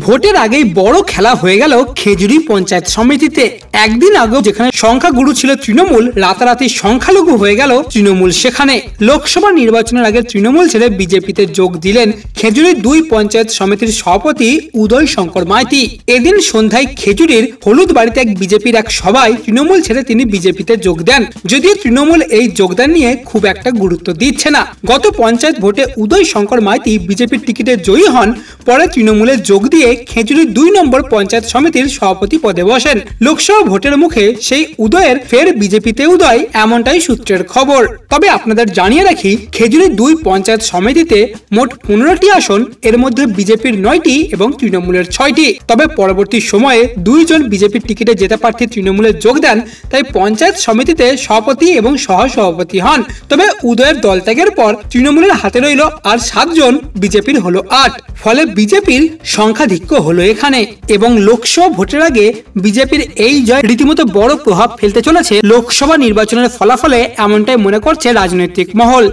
ভোটের আগেই বড় খেলা হয়ে গেল খেজুরি পঞ্চায়েত সমিতিতে। একদিন আগেও যেখানে সংখ্যাগুরু ছিল তৃণমূল, রাতারাতি সংখ্যালঘু হয়ে গেল তৃণমূল। সেখানে লোকসভা নির্বাচনের আগে তৃণমূল ছেড়ে বিজেপিতে যোগ দিলেন খেজুরি 2 পঞ্চায়েত সমিতির সভাপতি উদয় শঙ্কর মাইতি। এদিন সন্ধ্যায় খেজুরির হলুদ বাড়িতে এক বিজেপির এক সভায় তৃণমূল ছেড়ে তিনি বিজেপিতে যোগ দেন। যদিও তৃণমূল এই যোগদান নিয়ে খুব একটা গুরুত্ব দিচ্ছে না। গত পঞ্চায়েত ভোটে উদয় শঙ্কর মাইতি বিজেপির টিকিটে জয়ী হন, পরে তৃণমূলে যোগ দিয়ে খেজুরি 2 নম্বর পঞ্চায়েত সমিতির সভাপতি পদে বসেন। লোকসভা ভোটের মুখে সেই উদয়ের ফের বিজেপিতে উদয়, এমনটাই সূত্রের খবর। তবে আপনাদের জানিয়ে রাখি, খেজুরি 2 পঞ্চায়েত সমিতিতে মোট 15টি আসন, এর মধ্যে বিজেপির 9টি এবং তৃণমূলের 6টি। তবে পরবর্তী সময়ে 2 জন বিজেপির টিকিটে জেতা প্রার্থী তৃণমূলে যোগ দেন, তাই পঞ্চায়েত সমিতিতে সভাপতি এবং সহসভাপতি হন। তবে উদয়ের দল ত্যাগের পর তৃণমূলের হাতে রইল আর 7 জন, বিজেপির হলো 8। ফলে বিজেপির সংখ্যাধিক্য হলো এখানে। এবং লোকসভা ভোটের আগে বিজেপির এই জয় রীতিমতো বড় প্রভাব ফেলতে চলেছে লোকসভা নির্বাচনের ফলাফলে, এমনটাই মনে করছে রাজনৈতিক মহল।